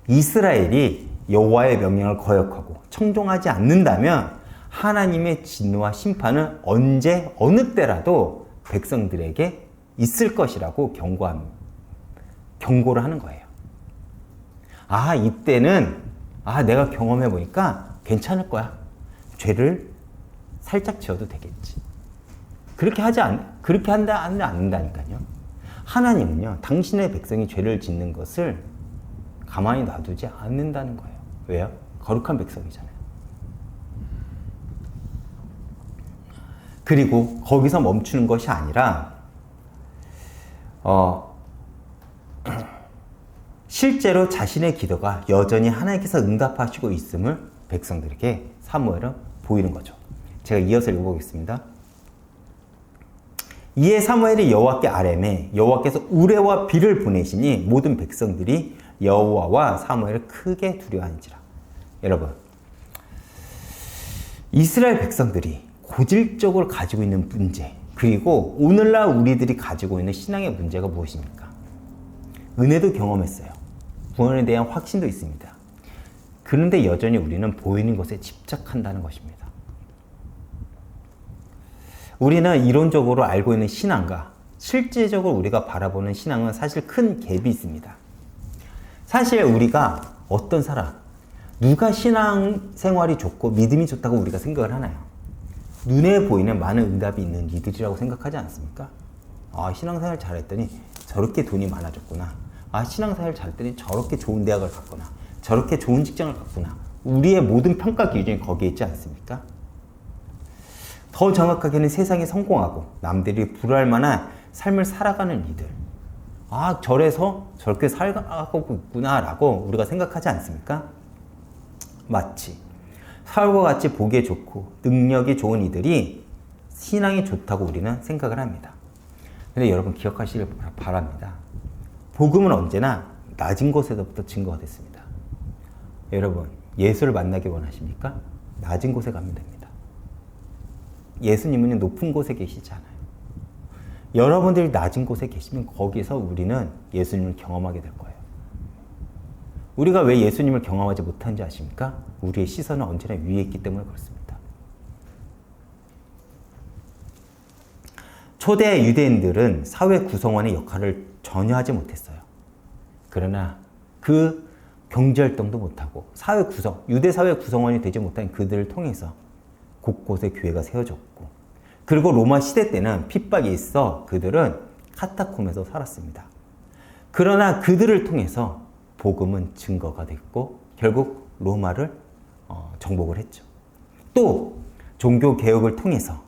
이스라엘이 여호와의 명령을 거역하고 청종하지 않는다면 하나님의 진노와 심판은 언제 어느 때라도 백성들에게 있을 것이라고 경고를 하는 거예요. 이때는 내가 경험해 보니까 괜찮을 거야. 죄를 살짝 지어도 되겠지. 그렇게 않는다니까요. 하나님은요, 당신의 백성이 죄를 짓는 것을 가만히 놔두지 않는다는 거예요. 왜요? 거룩한 백성이잖아요. 그리고 거기서 멈추는 것이 아니라 실제로 자신의 기도가 여전히 하나님께서 응답하시고 있음을 백성들에게 사무엘은 보이는 거죠. 제가 이어서 읽어보겠습니다. 이에 사무엘이 여호와께 아뢰매 여호와께서 우레와 비를 보내시니 모든 백성들이 여호와와 사무엘을 크게 두려워하니라. 여러분, 이스라엘 백성들이 고질적으로 가지고 있는 문제, 그리고 오늘날 우리들이 가지고 있는 신앙의 문제가 무엇입니까? 은혜도 경험했어요. 구원에 대한 확신도 있습니다. 그런데 여전히 우리는 보이는 것에 집착한다는 것입니다. 우리는 이론적으로 알고 있는 신앙과 실제적으로 우리가 바라보는 신앙은 사실 큰 갭이 있습니다. 사실 우리가 어떤 사람, 누가 신앙생활이 좋고 믿음이 좋다고 우리가 생각을 하나요? 눈에 보이는 많은 응답이 있는 이들이라고 생각하지 않습니까? 신앙생활 잘했더니 저렇게 돈이 많아졌구나. 신앙생활 잘했더니 저렇게 좋은 대학을 갔구나. 저렇게 좋은 직장을 갔구나. 우리의 모든 평가 기준이 거기에 있지 않습니까? 더 정확하게는 세상에 성공하고 남들이 부러워할 만한 삶을 살아가는 이들. 저래서 저렇게 살아가고 있구나라고 우리가 생각하지 않습니까? 마치 사울과 같이 보기에 좋고 능력이 좋은 이들이 신앙이 좋다고 우리는 생각을 합니다. 근데 여러분 기억하시길 바랍니다. 복음은 언제나 낮은 곳에서부터 증거가 됐습니다. 여러분, 예수를 만나기 원하십니까? 낮은 곳에 가면 됩니다. 예수님은 높은 곳에 계시지 않아요. 여러분들이 낮은 곳에 계시면 거기서 우리는 예수님을 경험하게 될 거예요. 우리가 왜 예수님을 경험하지 못한지 아십니까? 우리의 시선은 언제나 위에 있기 때문에 그렇습니다. 초대 유대인들은 사회 구성원의 역할을 전혀 하지 못했어요. 그러나 그 경제활동도 못하고 유대 사회 구성원이 되지 못한 그들을 통해서 곳곳에 교회가 세워졌고, 그리고 로마 시대 때는 핍박이 있어 그들은 카타콤에서 살았습니다. 그러나 그들을 통해서 복음은 증거가 됐고 결국 로마를 정복을 했죠. 또 종교 개혁을 통해서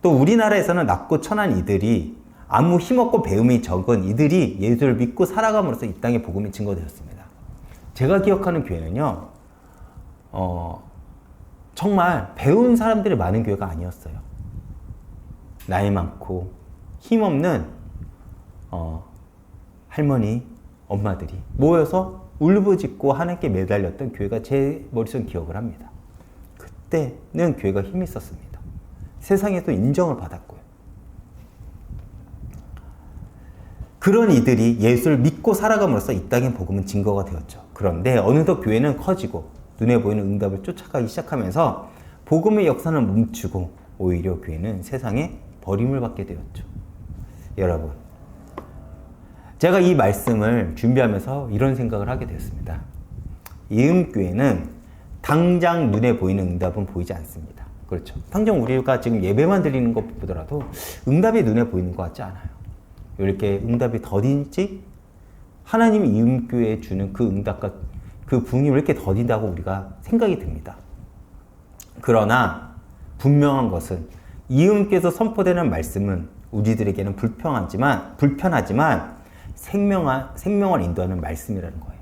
또 우리나라에서는 낮고 천한 이들이 아무 힘없고 배움이 적은 이들이 예수를 믿고 살아감으로써 이 땅에 복음이 증거되었습니다. 제가 기억하는 교회는요, 정말 배운 사람들이 많은 교회가 아니었어요. 나이 많고 힘없는 할머니, 엄마들이 모여서 울부짖고 하나님께 매달렸던 교회가 제 머릿속에 기억을 합니다. 그때는 교회가 힘이 있었습니다. 세상에도 인정을 받았고요. 그런 이들이 예수를 믿고 살아감으로써 이 땅의 복음은 증거가 되었죠. 그런데 어느덧 교회는 커지고 눈에 보이는 응답을 쫓아가기 시작하면서 복음의 역사는 멈추고 오히려 교회는 세상에 버림을 받게 되었죠. 여러분, 제가 이 말씀을 준비하면서 이런 생각을 하게 되었습니다. 이음교회는 당장 눈에 보이는 응답은 보이지 않습니다. 그렇죠. 당장 우리가 지금 예배만 드리는 것 보더라도 응답이 눈에 보이는 것 같지 않아요. 이렇게 응답이 더딘지 하나님이 이음교회에 주는 그 응답과 그 부흥이 왜 이렇게 더딘다고 우리가 생각이 듭니다. 그러나 분명한 것은 이음께서 선포되는 말씀은 우리들에게는 불편하지만 생명을 인도하는 말씀이라는 거예요.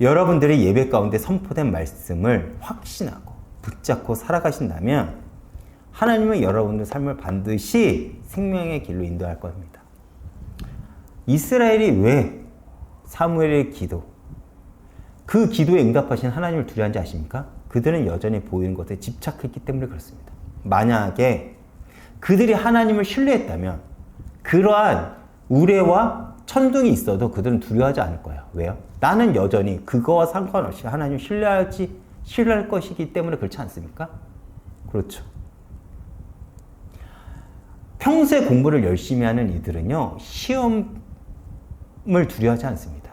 여러분들의 예배 가운데 선포된 말씀을 확신하고 붙잡고 살아가신다면 하나님은 여러분의 삶을 반드시 생명의 길로 인도할 겁니다. 이스라엘이 왜 사무엘의 기도, 그 기도에 응답하신 하나님을 두려워하는지 아십니까? 그들은 여전히 보이는 것에 집착했기 때문에 그렇습니다. 만약에 그들이 하나님을 신뢰했다면 그러한 우레와 천둥이 있어도 그들은 두려워하지 않을 거예요. 왜요? 나는 여전히 그거와 상관없이 하나님을 신뢰할 것이기 때문에 그렇지 않습니까? 그렇죠. 평소에 공부를 열심히 하는 이들은요, 시험을 두려워하지 않습니다.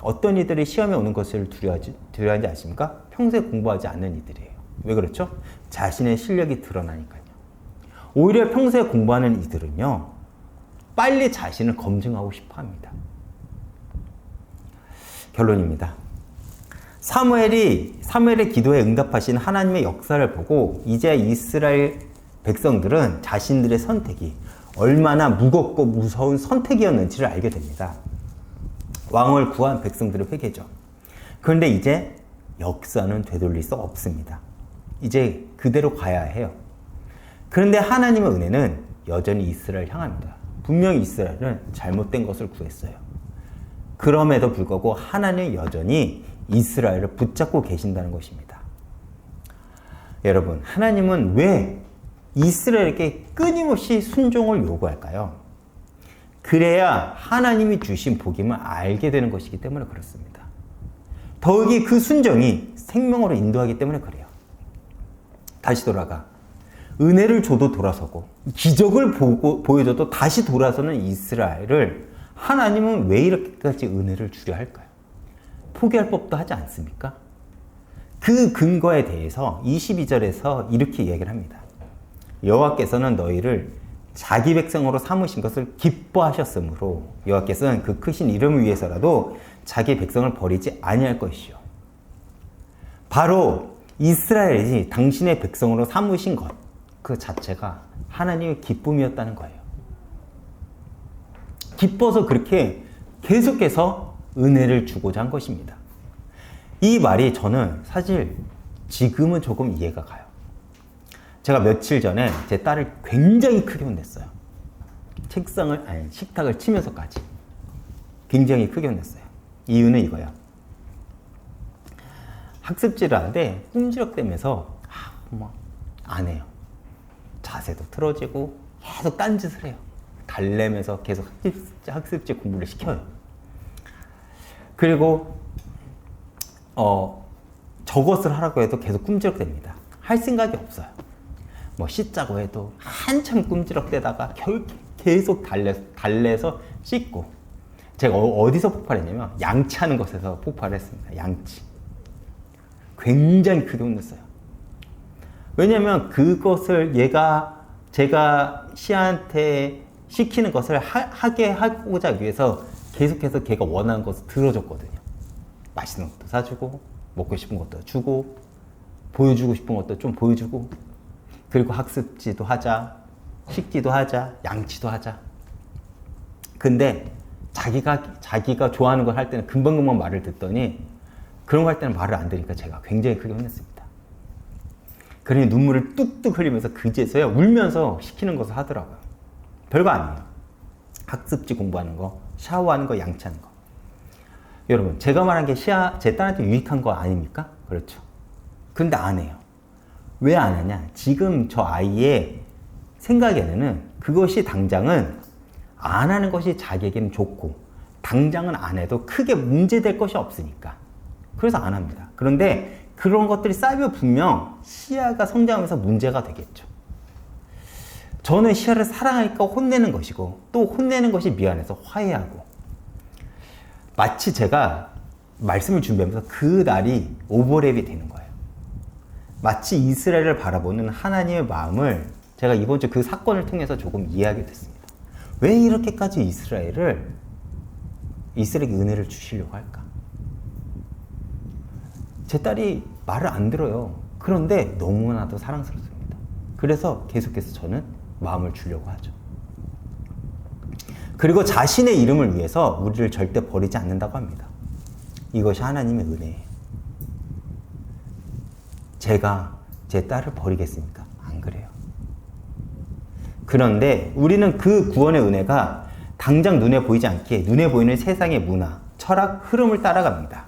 어떤 이들이 시험에 오는 것을 두려워하지 아십니까? 평소에 공부하지 않는 이들이에요. 왜 그렇죠? 자신의 실력이 드러나니까요. 오히려 평소에 공부하는 이들은요, 빨리 자신을 검증하고 싶어 합니다. 결론입니다. 사무엘의 기도에 응답하신 하나님의 역사를 보고 이제 이스라엘 백성들은 자신들의 선택이 얼마나 무겁고 무서운 선택이었는지를 알게 됩니다. 왕을 구한 백성들의 회개죠. 그런데 이제 역사는 되돌릴 수 없습니다. 이제 그대로 가야 해요. 그런데 하나님의 은혜는 여전히 이스라엘을 향합니다. 분명히 이스라엘은 잘못된 것을 구했어요. 그럼에도 불구하고 하나님은 여전히 이스라엘을 붙잡고 계신다는 것입니다. 여러분, 하나님은 왜 이스라엘에게 끊임없이 순종을 요구할까요? 그래야 하나님이 주신 복임을 알게 되는 것이기 때문에 그렇습니다. 더욱이 그 순종이 생명으로 인도하기 때문에 그래요. 다시 돌아가. 은혜를 줘도 돌아서고 기적을 보여줘도 다시 돌아서는 이스라엘을 하나님은 왜 이렇게까지 은혜를 주려 할까요? 포기할 법도 하지 않습니까? 그 근거에 대해서 22절에서 이렇게 이야기를 합니다. 여호와께서는 너희를 자기 백성으로 삼으신 것을 기뻐하셨으므로 여호와께서는 그 크신 이름을 위해서라도 자기 백성을 버리지 아니할 것이요. 바로 이스라엘이 당신의 백성으로 삼으신 것, 그 자체가 하나님의 기쁨이었다는 거예요. 기뻐서 그렇게 계속해서 은혜를 주고자 한 것입니다. 이 말이 저는 사실 지금은 조금 이해가 가요. 제가 며칠 전에 제 딸을 굉장히 크게 혼냈어요. 식탁을 치면서까지. 굉장히 크게 혼냈어요. 이유는 이거예요. 학습지를 하는데 꼼지락대면서 안 해요. 자세도 틀어지고 계속 딴짓을 해요. 달래면서 계속 학습지 공부를 시켜요. 그리고 저것을 하라고 해도 계속 꼼지락댑니다. 할 생각이 없어요. 씻자고 해도 한참 꼼지락대다가 계속 달래서 씻고. 제가 어디서 폭발했냐면 양치하는 것에서 폭발했습니다. 양치. 굉장히 크게 혼냈어요. 왜냐면 그것을 제가 시아한테 시키는 것을 하게 하고자 위해서 계속해서 걔가 원하는 것을 들어줬거든요. 맛있는 것도 사주고, 먹고 싶은 것도 주고, 보여주고 싶은 것도 좀 보여주고, 그리고 학습지도 하자, 식기도 하자, 양치도 하자. 근데 자기가 좋아하는 걸 할 때는 금방금방 말을 듣더니 그런 거 할 때는 말을 안 들으니까 제가 굉장히 크게 혼냈습니다. 그러니 눈물을 뚝뚝 흘리면서 그제서야 울면서 시키는 것을 하더라고요. 별거 아니에요. 학습지 공부하는 거, 샤워하는 거, 양치하는 거. 여러분, 제가 말한 게 제 딸한테 유익한 거 아닙니까? 그렇죠. 근데 안 해요. 왜 안 하냐? 지금 저 아이의 생각에는 그것이 당장은 안 하는 것이 자기에게는 좋고 당장은 안 해도 크게 문제될 것이 없으니까. 그래서 안 합니다. 그런데 그런 것들이 쌓이면 분명 시야가 성장하면서 문제가 되겠죠. 저는 시야를 사랑하니까 혼내는 것이고 또 혼내는 것이 미안해서 화해하고, 마치 제가 말씀을 준비하면서 그 날이 오버랩이 되는 거예요. 마치 이스라엘을 바라보는 하나님의 마음을 제가 이번 주 그 사건을 통해서 조금 이해하게 됐습니다. 왜 이렇게까지 이스라엘에게 은혜를 주시려고 할까? 제 딸이 말을 안 들어요. 그런데 너무나도 사랑스럽습니다. 그래서 계속해서 저는 마음을 주려고 하죠. 그리고 자신의 이름을 위해서 우리를 절대 버리지 않는다고 합니다. 이것이 하나님의 은혜예요. 제가 제 딸을 버리겠습니까? 안 그래요. 그런데 우리는 그 구원의 은혜가 당장 눈에 보이지 않기에 눈에 보이는 세상의 문화, 철학, 흐름을 따라갑니다.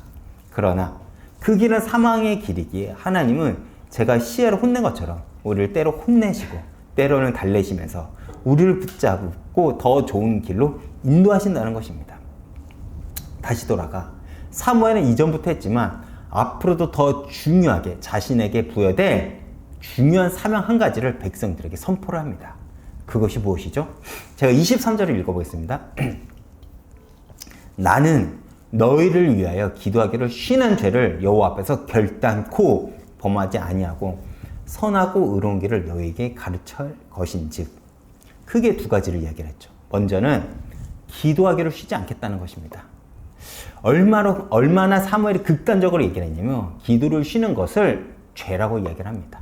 그러나 그 길은 사망의 길이기에 하나님은 제가 시야를 혼낸 것처럼 우리를 때로 혼내시고 때로는 달래시면서 우리를 붙잡고 더 좋은 길로 인도하신다는 것입니다. 다시 돌아가 사무엘은 이전부터 했지만 앞으로도 더 중요하게 자신에게 부여될 중요한 사명 한 가지를 백성들에게 선포를 합니다. 그것이 무엇이죠? 제가 23절을 읽어보겠습니다. 나는 너희를 위하여 기도하기를 쉬는 죄를 여호와 앞에서 결단코 범하지 아니하고 선하고 의로운 길을 너희에게 가르칠 것인즉. 크게 두 가지를 이야기를 했죠. 먼저는 기도하기를 쉬지 않겠다는 것입니다. 얼마나 사무엘이 극단적으로 얘기를 했냐면 기도를 쉬는 것을 죄라고 이야기를 합니다.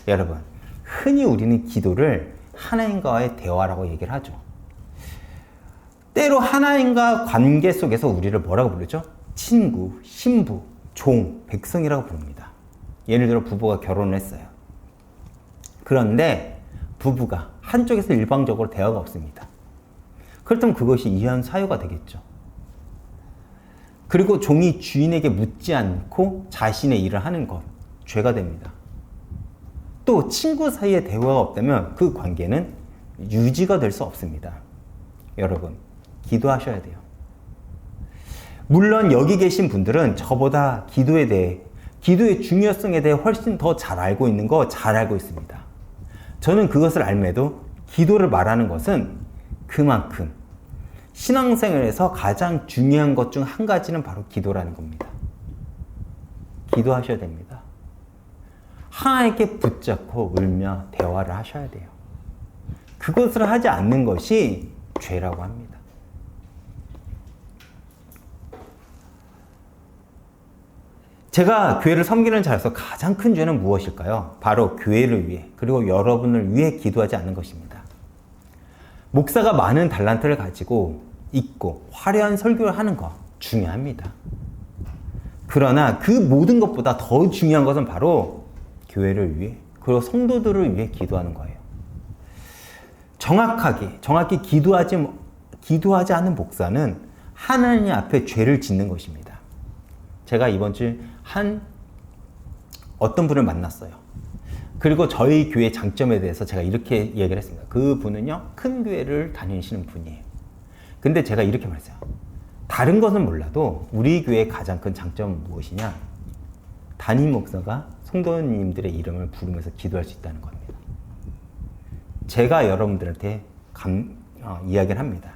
여러분, 흔히 우리는 기도를 하나님과의 대화라고 얘기를 하죠. 때로 하나님과 관계 속에서 우리를 뭐라고 부르죠? 친구, 신부, 종, 백성이라고 부릅니다. 예를 들어 부부가 결혼을 했어요. 그런데 부부가 한쪽에서 일방적으로 대화가 없습니다. 그렇다면 그것이 이해한 사유가 되겠죠. 그리고 종이 주인에게 묻지 않고 자신의 일을 하는 것, 죄가 됩니다. 또 친구 사이에 대화가 없다면 그 관계는 유지가 될 수 없습니다. 여러분, 기도하셔야 돼요. 물론 여기 계신 분들은 저보다 기도에 대해, 기도의 중요성에 대해 훨씬 더 잘 알고 있는 거 잘 알고 있습니다. 저는 그것을 알매도 기도를 말하는 것은 그만큼 신앙생활에서 가장 중요한 것 중 한 가지는 바로 기도라는 겁니다. 기도하셔야 됩니다. 하나님께 붙잡고 울며 대화를 하셔야 돼요. 그것을 하지 않는 것이 죄라고 합니다. 제가 교회를 섬기는 자로서 가장 큰 죄는 무엇일까요? 바로 교회를 위해, 그리고 여러분을 위해 기도하지 않는 것입니다. 목사가 많은 달란트를 가지고 있고 화려한 설교를 하는 것 중요합니다. 그러나 그 모든 것보다 더 중요한 것은 바로 교회를 위해, 그리고 성도들을 위해 기도하는 거예요. 정확히 기도하지 않은 목사는 하나님 앞에 죄를 짓는 것입니다. 제가 이번 주 어떤 분을 만났어요. 그리고 저희 교회 장점에 대해서 제가 이렇게 얘기를 했습니다. 그 분은요, 큰 교회를 다니시는 분이에요. 근데 제가 이렇게 말했어요. 다른 것은 몰라도 우리 교회의 가장 큰 장점은 무엇이냐? 담임 목사가 성도님들의 이름을 부르면서 기도할 수 있다는 겁니다. 제가 여러분들한테 이야기를 합니다.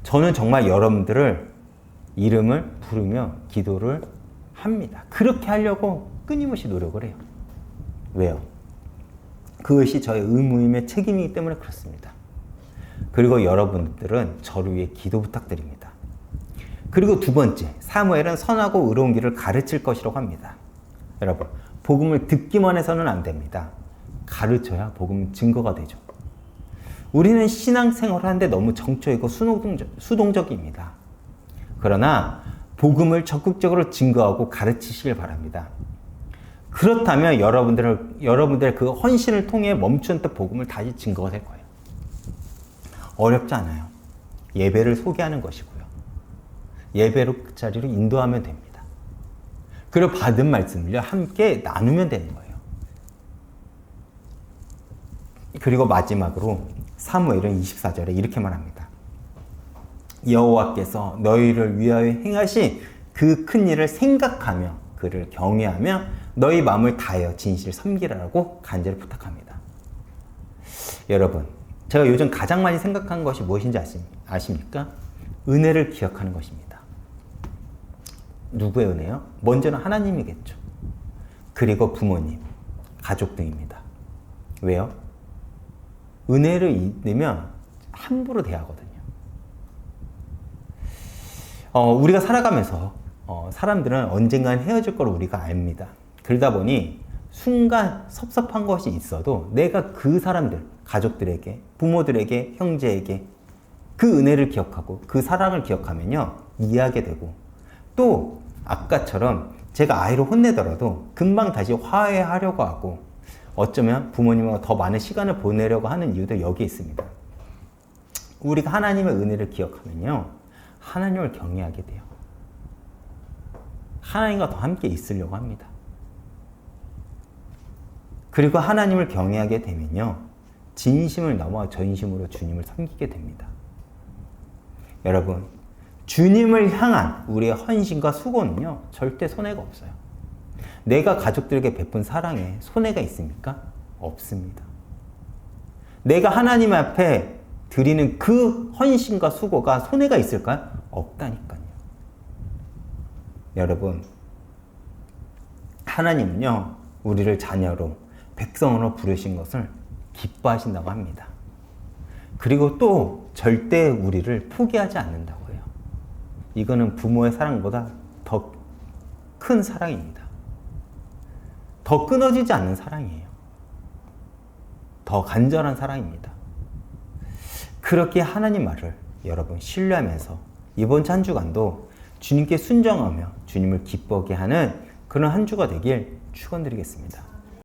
저는 정말 여러분들을 이름을 부르며 기도를 합니다. 그렇게 하려고 끊임없이 노력을 해요. 왜요? 그것이 저의 의무이며 책임이기 때문에 그렇습니다. 그리고 여러분들은 저를 위해 기도 부탁드립니다. 그리고 두 번째, 사무엘은 선하고 의로운 길을 가르칠 것이라고 합니다. 여러분, 복음을 듣기만 해서는 안 됩니다. 가르쳐야 복음은 증거가 되죠. 우리는 신앙생활을 하는데 너무 정적이고 수동적입니다. 그러나 복음을 적극적으로 증거하고 가르치시길 바랍니다. 그렇다면 여러분들의 그 헌신을 통해 멈춘 듯 복음을 다시 증거가 될 거예요. 어렵지 않아요. 예배를 소개하는 것이고요. 예배로 그 자리로 인도하면 됩니다. 그리고 받은 말씀을요, 함께 나누면 되는 거예요. 그리고 마지막으로 사무엘은 24절에 이렇게 말합니다. 여호와께서 너희를 위하여 행하신 그 큰 일을 생각하며 그를 경외하며 너희 마음을 다하여 진실을 섬기라고 간절히 부탁합니다. 여러분, 제가 요즘 가장 많이 생각한 것이 무엇인지 아십니까? 은혜를 기억하는 것입니다. 누구의 은혜요? 먼저는 하나님이겠죠. 그리고 부모님, 가족 등입니다. 왜요? 은혜를 잊으면 함부로 대하거든요. 우리가 살아가면서 사람들은 언젠간 헤어질 걸 우리가 압니다. 그러다 보니 순간 섭섭한 것이 있어도 내가 그 사람들, 가족들에게, 부모들에게, 형제에게 그 은혜를 기억하고 그 사랑을 기억하면요, 이해하게 되고, 또 아까처럼 제가 아이를 혼내더라도 금방 다시 화해하려고 하고, 어쩌면 부모님과 더 많은 시간을 보내려고 하는 이유도 여기에 있습니다. 우리가 하나님의 은혜를 기억하면요, 하나님을 경외하게 돼요. 하나님과 더 함께 있으려고 합니다. 그리고 하나님을 경외하게 되면요, 진심을 넘어 전심으로 주님을 섬기게 됩니다. 여러분, 주님을 향한 우리의 헌신과 수고는요, 절대 손해가 없어요. 내가 가족들에게 베푼 사랑에 손해가 있습니까? 없습니다. 내가 하나님 앞에 드리는 그 헌신과 수고가 손해가 있을까요? 없다니까요. 여러분, 하나님은요, 우리를 자녀로, 백성으로 부르신 것을 기뻐하신다고 합니다. 그리고 또 절대 우리를 포기하지 않는다고 해요. 이거는 부모의 사랑보다 더 큰 사랑입니다. 더 끊어지지 않는 사랑이에요. 더 간절한 사랑입니다. 그렇게 하나님 말을 여러분 신뢰하면서 이번 한 주간도 주님께 순종하며 주님을 기쁘게 하는 그런 한 주가 되길 축원드리겠습니다.